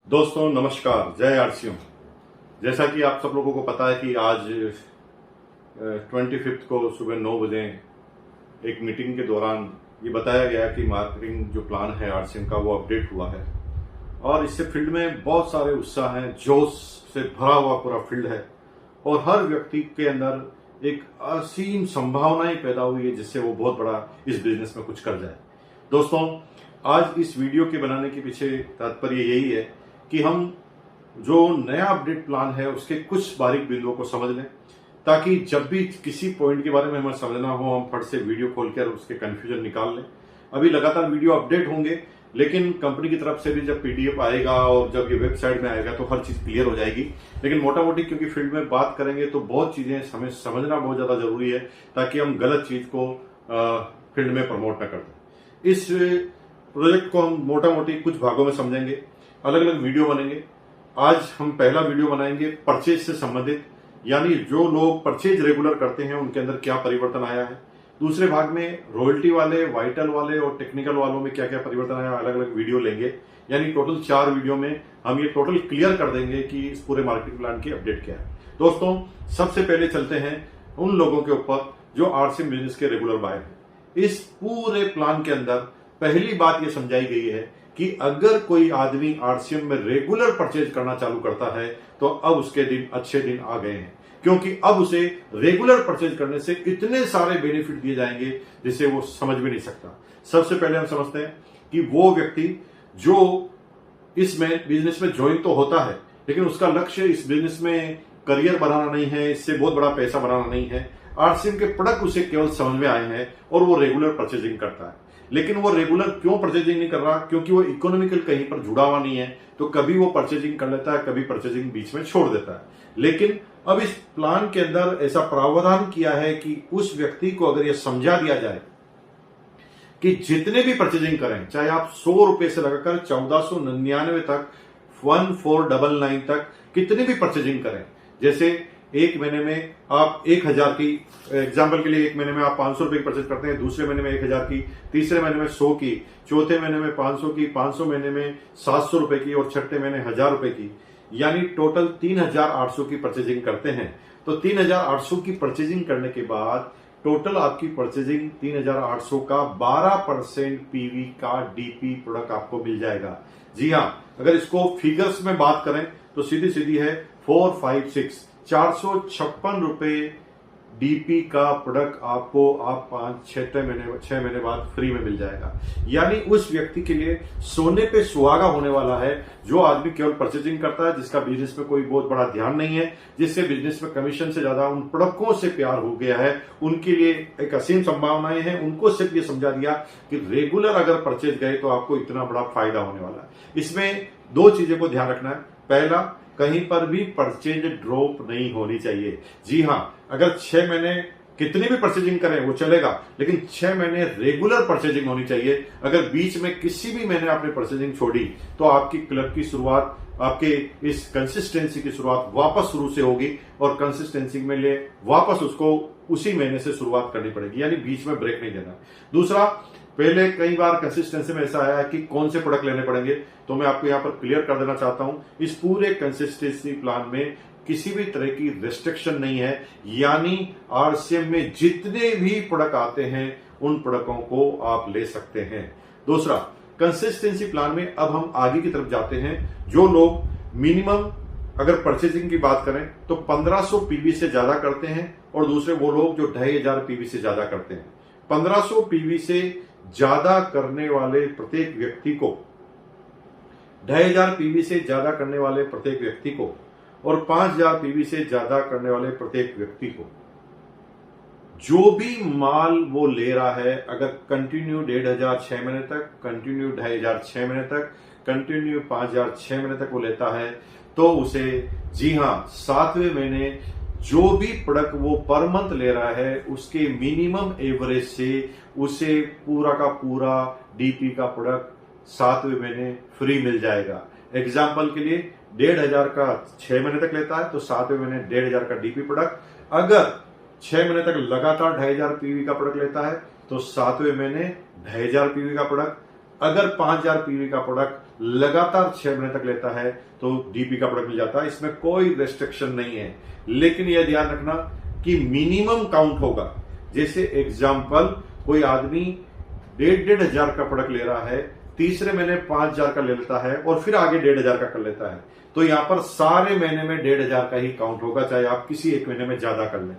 दोस्तों नमस्कार, जय आरसीएम। जैसा कि आप सब लोगों को पता है कि आज 25 को सुबह 9 बजे एक मीटिंग के दौरान ये बताया गया कि मार्केटिंग जो प्लान है आरसीएम का वो अपडेट हुआ है और इससे फील्ड में बहुत सारे उत्साह हैं, जोश से भरा हुआ पूरा फील्ड है और हर व्यक्ति के अंदर एक असीम संभावनाएं पैदा हुई है जिससे वो बहुत बड़ा इस बिजनेस में कुछ कर जाए। दोस्तों, आज इस वीडियो के बनाने के पीछे तात्पर्य यही है कि हम जो नया अपडेट प्लान है उसके कुछ बारीक बिंदुओं को समझ लें ताकि जब भी किसी पॉइंट के बारे में हमें समझना हो हम फट से वीडियो खोलकर उसके कंफ्यूजन निकाल लें। अभी लगातार वीडियो अपडेट होंगे, लेकिन कंपनी की तरफ से भी जब पीडीएफ आएगा और जब ये वेबसाइट में आएगा तो हर चीज क्लियर हो जाएगी। लेकिन मोटा मोटी क्योंकि फील्ड में बात करेंगे तो बहुत चीजें हमें समझना बहुत ज्यादा जरूरी है ताकि हम गलत चीज को फील्ड में प्रमोट न कर दें। इस प्रोजेक्ट को हम मोटा मोटी कुछ भागों में समझेंगे, अलग अलग वीडियो बनेंगे। आज हम पहला वीडियो बनाएंगे परचेज से संबंधित, यानी जो लोग परचेज रेगुलर करते हैं उनके अंदर क्या परिवर्तन आया है। दूसरे भाग में रॉयल्टी वाले, वाइटल वाले और टेक्निकल वालों में क्या क्या परिवर्तन आया, अलग अलग वीडियो लेंगे। यानी टोटल 4 वीडियो में हम ये टोटल क्लियर कर देंगे कि इस पूरे मार्केटिंग प्लान की अपडेट क्या है। दोस्तों, सबसे पहले चलते हैं उन लोगों के ऊपर जो आरसीएम बिजनेस के रेगुलर बायर हैं। इस पूरे प्लान के अंदर पहली बात यह समझाई गई है कि अगर कोई आदमी आरसीएम में रेगुलर परचेज करना चालू करता है तो अब उसके दिन अच्छे दिन आ गए हैं, क्योंकि अब उसे रेगुलर परचेज करने से इतने सारे बेनिफिट दिए जाएंगे जिसे वो समझ भी नहीं सकता। सबसे पहले हम समझते हैं कि वो व्यक्ति जो इसमें बिजनेस में ज्वाइन तो होता है लेकिन उसका लक्ष्य इस बिजनेस में करियर बनाना नहीं है, इससे बहुत बड़ा पैसा बनाना नहीं है। आरसीएम के प्रोडक्ट उसे केवल समझ में आए हैं और वो रेगुलर परचेजिंग करता है। लेकिन वो रेगुलर क्यों परचेजिंग नहीं कर रहा? क्योंकि वो इकोनॉमिकल कहीं पर जुड़ा हुआ नहीं है, तो कभी वो परचेजिंग कर लेता है, कभी परचेजिंग बीच में छोड़ देता है। लेकिन अब इस प्लान के अंदर ऐसा प्रावधान किया है कि उस व्यक्ति को अगर यह समझा दिया जाए कि जितने भी परचेजिंग करें, चाहे आप 100 रुपए से लगाकर 1499 तक, 1499 तक कितनी भी परचेजिंग करें, जैसे एक महीने में आप 1000 की, एग्जाम्पल के लिए एक महीने में आप 500 रुपए की परचेज करते हैं, दूसरे महीने में 1000 की, तीसरे महीने में 100 की, चौथे महीने में 500 की, 500 महीने में 700 रुपए की और छठे महीने 1000 रुपए की, यानी टोटल 3800 की परचेजिंग करते हैं। तो 3800 की परचेजिंग करने के बाद टोटल आपकी परचेजिंग 3800 का 12% पीवी का डीपी प्रोडक्ट आपको मिल जाएगा। जी हाँ, अगर इसको फिगर्स में बात करें तो सीधी सीधी है 456 रुपए डीपी का प्रोडक्ट आपको 6 महीने बाद फ्री में मिल जाएगा। यानी उस व्यक्ति के लिए सोने पे सुहागा होने वाला है जो आदमी केवल परचेजिंग करता है, जिसका बिजनेस में कोई बहुत बड़ा ध्यान नहीं है, जिससे बिजनेस में कमीशन से ज्यादा उन प्रोडक्टों से प्यार हो गया है। उनके लिए एक असीम संभावनाएं हैं। उनको सिर्फ ये समझा दिया कि रेगुलर अगर परचेज गए तो आपको इतना बड़ा फायदा होने वाला है। इसमें 2 चीजें को ध्यान रखना है। पहला, कहीं पर भी परचेज ड्रॉप नहीं होनी चाहिए। जी हां, अगर 6 महीने कितनी भी परचेजिंग करें वो चलेगा, लेकिन 6 महीने रेगुलर परचेजिंग होनी चाहिए। अगर बीच में किसी भी महीने आपने परचेजिंग छोड़ी तो आपकी क्लब की शुरुआत, आपके इस कंसिस्टेंसी की शुरुआत वापस शुरू से होगी और कंसिस्टेंसी में ले वापस उसको उसी महीने से शुरुआत करनी पड़ेगी, यानी बीच में ब्रेक नहीं देना। दूसरा, पहले कई बार कंसिस्टेंसी में ऐसा आया है कि कौन से प्रोडक्ट लेने पड़ेंगे, तो मैं आपको यहां पर क्लियर कर देना चाहता हूं, इस पूरे कंसिस्टेंसी प्लान में किसी भी तरह की रेस्ट्रिक्शन नहीं है। यानी आरसीएम में जितने भी प्रोडक्ट आते हैं उन प्रोडक्टों को आप ले सकते हैं। दूसरा, कंसिस्टेंसी प्लान में अब हम आगे की तरफ जाते हैं। जो लोग मिनिमम अगर परचेजिंग की बात करें तो 1500 पीवी से ज्यादा करते हैं और दूसरे वो लोग जो 2500 पीवी से ज्यादा करते हैं। 1500 पीवी से ज्यादा करने वाले प्रत्येक व्यक्ति को, 2500 पीवी से ज्यादा करने वाले प्रत्येक व्यक्ति को और 5000 पीवी से ज्यादा करने वाले प्रत्येक व्यक्ति को जो भी माल वो ले रहा है, अगर कंटिन्यू 1500 6 महीने तक, कंटिन्यू 2500 6 महीने तक, कंटिन्यू 5000 6 महीने तक वो लेता है, तो उसे, जी हां, 7वें महीने जो भी प्रोडक्ट वो पर मंथ ले रहा है उसके मिनिमम एवरेज से उसे पूरा का पूरा डीपी का प्रोडक्ट 7वें महीने फ्री मिल जाएगा। एग्जाम्पल के लिए 1500 का 6 महीने तक लेता है तो 7वें महीने 1500 का डीपी प्रोडक्ट। अगर 6 महीने तक लगातार 2500 पीवी का प्रोडक्ट लेता है तो 7वें महीने 2500 पीवी का प्रोडक्ट। अगर 5000 पीवी का प्रोडक्ट लगातार 6 महीने तक लेता है तो डीपी का प्रोडक्ट मिल जाता है। इसमें कोई रेस्ट्रिक्शन नहीं है, लेकिन यह ध्यान रखना कि मिनिमम काउंट होगा। जैसे एग्जाम्पल, कोई आदमी 1,500 का प्रोडक्ट ले रहा है, तीसरे महीने 5000 का ले लेता है और फिर आगे 1,500 का कर लेता है, तो यहां पर सारे महीने में 1,500 का ही काउंट होगा, चाहे आप किसी एक महीने में ज्यादा कर लें।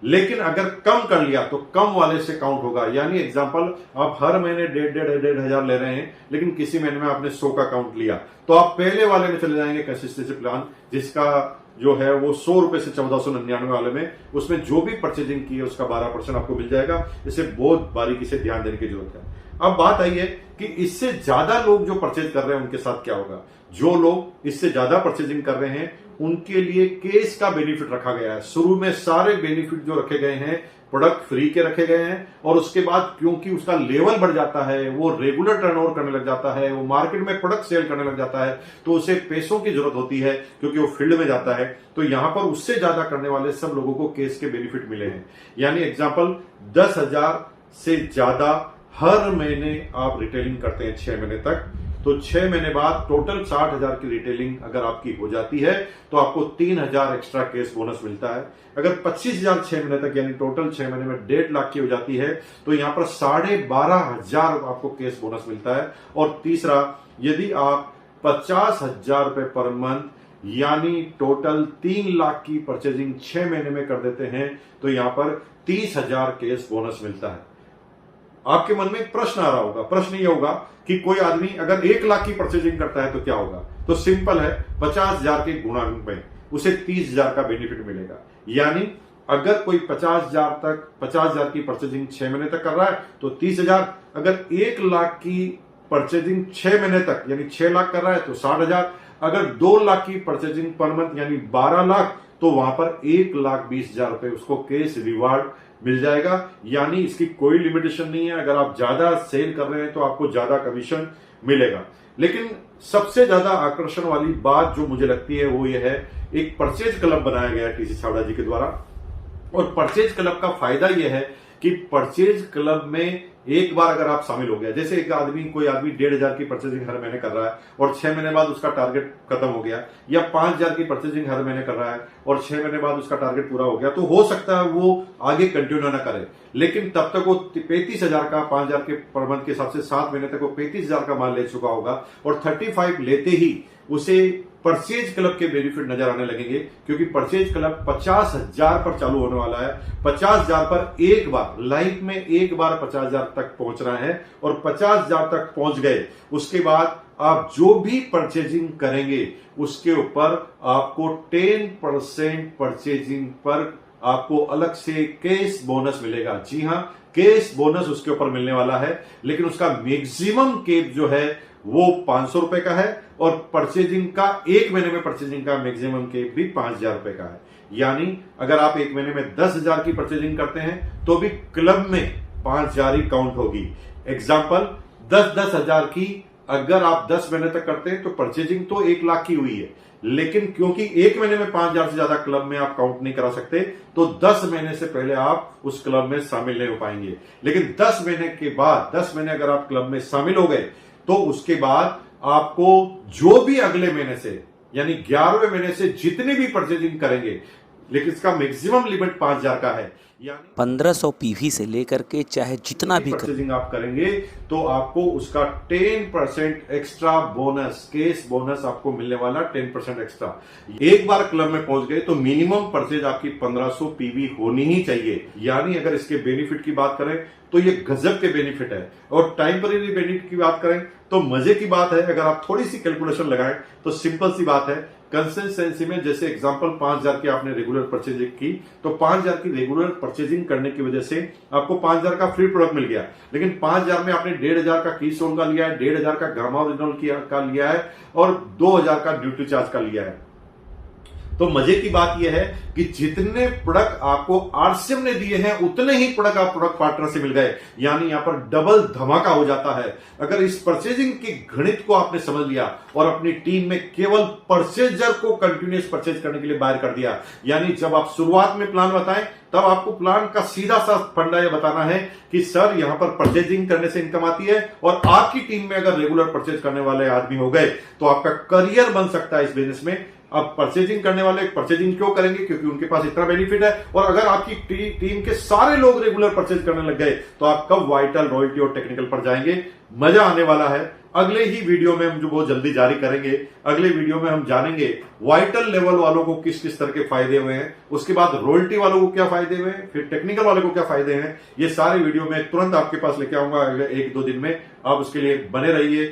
लेकिन अगर कम कर लिया तो कम वाले से काउंट होगा। यानी एग्जांपल, आप हर महीने 1,500 ले रहे हैं, लेकिन किसी महीने में आपने 100 का काउंट लिया, तो आप पहले वाले में चले जाएंगे कंसिस्टेंसी प्लान, जिसका जो है वो 100 रुपए से 1499 वाले में, उसमें जो भी परचेजिंग की है उसका 12% आपको मिल जाएगा। इसे बहुत बारीकी से ध्यान देने की जरूरत है। अब बात आई है कि इससे ज्यादा लोग जो परचेज कर रहे हैं उनके साथ क्या होगा। जो लोग इससे ज्यादा परचेजिंग कर रहे हैं उनके लिए केस का बेनिफिट रखा गया है। शुरू में सारे बेनिफिट जो रखे गए हैं प्रोडक्ट फ्री के रखे गए हैं, और उसके बाद क्योंकि उसका लेवल बढ़ जाता है, वो रेगुलर टर्नओवर करने लग जाता है, वो मार्केट में प्रोडक्ट सेल करने लग जाता है, तो उसे पैसों की जरूरत होती है क्योंकि वो फील्ड में जाता है। तो यहां पर उससे ज्यादा करने वाले सब लोगों को केस के बेनिफिट मिले हैं। यानी एग्जाम्पल, 10,000 से ज्यादा हर महीने आप रिटेलिंग करते हैं 6 महीने तक, तो 6 महीने बाद टोटल 60,000 की रिटेलिंग अगर आपकी हो जाती है तो आपको 3,000 एक्स्ट्रा केस बोनस मिलता है। अगर 25,000 6 महीने तक, यानी टोटल 6 महीने में 1.5 लाख की हो जाती है, तो यहां पर 12,500 आपको केस बोनस मिलता है। और तीसरा, यदि आप 50,000 रुपए पर मंथ यानी टोटल 3 लाख की परचेजिंग 6 महीने में कर देते हैं, तो यहां पर 30,000 केस बोनस मिलता है। आपके मन में एक प्रश्न आ रहा होगा, प्रश्न ये होगा कि कोई आदमी अगर 1 लाख की परचेजिंग करता है तो क्या होगा। तो सिंपल है, 50,000 के गुणांक में उसे 30,000 का बेनिफिट मिलेगा। यानी अगर कोई 50,000 की परचेजिंग 6 महीने तक कर रहा है तो 30,000, अगर 1 लाख की परचेजिंग 6 महीने तक यानी 6 लाख कर रहा है तो 60,000, अगर 2 लाख की परचेजिंग पर मंथ यानी 12 लाख, तो वहां पर 1,20,000 रुपए उसको केस रिवार्ड मिल जाएगा। यानी इसकी कोई लिमिटेशन नहीं है, अगर आप ज्यादा सेल कर रहे हैं तो आपको ज्यादा कमीशन मिलेगा। लेकिन सबसे ज्यादा आकर्षण वाली बात जो मुझे लगती है वो ये है, एक परचेज क्लब बनाया गया है टीसी छाबड़ा जी के द्वारा, और परचेज क्लब का फायदा यह है कि परचेज क्लब में एक बार अगर आप शामिल हो गया, जैसे कोई आदमी 1,500 की परचेजिंग हर महीने कर रहा है और 6 महीने बाद उसका टारगेट खत्म हो गया, या 5,000 की परचेजिंग हर महीने कर रहा है और 6 महीने बाद उसका टारगेट पूरा हो गया, तो हो सकता है वो आगे कंटिन्यू ना करे, लेकिन तब तक वो 35,000 का 5,000 के पर मंथ के हिसाब से 7 महीने तक वो 35,000 का माल ले चुका होगा, और 35 लेते ही उसे परचेज क्लब के बेनिफिट नजर आने लगेंगे, क्योंकि परचेज क्लब 50,000 पर चालू होने वाला है। 50,000 पर एक बार लाइफ में एक बार 50,000 तक पहुंच रहा है, और 50,000 तक पहुंच गए उसके बाद आप जो भी परचेजिंग करेंगे उसके ऊपर आपको 10% परचेजिंग पर आपको अलग से केस बोनस मिलेगा। जी हां, केस बोनस उसके ऊपर मिलने वाला है, लेकिन उसका मैक्सिमम केप जो है वो 500 रुपए का है, और परचेजिंग का एक महीने में परचेजिंग का मैक्सिमम केप भी 5,000 रुपए का है। यानी अगर आप एक महीने में 10,000 की परचेजिंग करते हैं तो भी क्लब में 5,000 ही काउंट होगी। एग्जाम्पल, 10,000 की अगर आप 10 महीने तक करते हैं तो परचेजिंग तो 1 लाख की हुई है, लेकिन क्योंकि एक महीने में 5,000 से ज्यादा क्लब में आप काउंट नहीं करा सकते, तो 10 महीने से पहले आप उस क्लब में शामिल नहीं हो पाएंगे। लेकिन 10 महीने के बाद, 10 महीने अगर आप क्लब में शामिल हो गए तो उसके बाद आपको जो भी अगले महीने से यानी 11वें महीने से जितने भी परचेजिंग करेंगे, लेकिन इसका मैक्सिमम लिमिट 5,000 का है, यानी 1500 पीवी से लेकर के चाहे जितना भी परचेजिंग आप करेंगे तो आपको उसका 10% एक्स्ट्रा बोनस, केस बोनस आपको मिलने वाला 10% एक्स्ट्रा। एक बार क्लब में पहुंच गए तो मिनिमम परचेज आपकी 1500 पीवी होनी ही चाहिए। यानी अगर इसके बेनिफिट की बात करें तो ये गजब के बेनिफिट है। और टाइमपरेरी बेनिफिट की बात करें तो मजे की बात है, अगर आप थोड़ी सी कैलकुलेशन लगाएं तो सिंपल सी बात है, कंसिस्टेंसी में जैसे एग्जांपल 5,000 की आपने रेगुलर परचेजिंग की, तो 5,000 की रेगुलर परचेजिंग करने की वजह से आपको 5,000 का फ्री प्रोडक्ट मिल गया, लेकिन 5,000 में आपने 1,500 का कीस्टोन का लिया है, 1,500 का गामा ओरिजिनल का लिया है, और 2,000 का ड्यूटी चार्ज का लिया है। तो मजे की बात यह है कि जितने प्रोडक्ट आपको आरसीएम ने दिए हैं उतने ही प्रोडक्ट आप प्रोडक्ट पार्टनर से मिल गए, यानी यहां पर डबल धमाका हो जाता है। अगर इस परचेजिंग के गणित को आपने समझ लिया और अपनी टीम में केवल परचेजर को कंटिन्यूस परचेज करने के लिए बाहर कर दिया, यानी जब आप शुरुआत में प्लान बताएं तब आपको प्लान का सीधा सा फंडा यह बताना है कि सर यहां पर परचेजिंग करने से इनकम आती है, और आपकी टीम में अगर रेगुलर परचेज करने वाले आदमी हो गए तो आपका करियर बन सकता है इस बिजनेस में। अब परचेजिंग करने वाले परचेजिंग क्यों करेंगे? क्योंकि उनके पास इतना बेनिफिट है। और अगर आपकी टीम के सारे लोग रेगुलर परचेज करने लग गए तो आप कब वाइटल, रॉयल्टी और टेक्निकल पर जाएंगे? मजा आने वाला है। अगले ही वीडियो में हम जो बहुत जल्दी जारी करेंगे, अगले वीडियो में हम जानेंगे वाइटल लेवल वालों को किस किस तरह के फायदे हुए हैं, उसके बाद रॉयल्टी वालों को क्या फायदे हुए हैं, फिर टेक्निकल वाले को क्या फायदे हैं। ये सारे वीडियो में तुरंत आपके पास लेके आऊंगा अगले 1-2 दिन में। आप उसके लिए बने रहिए।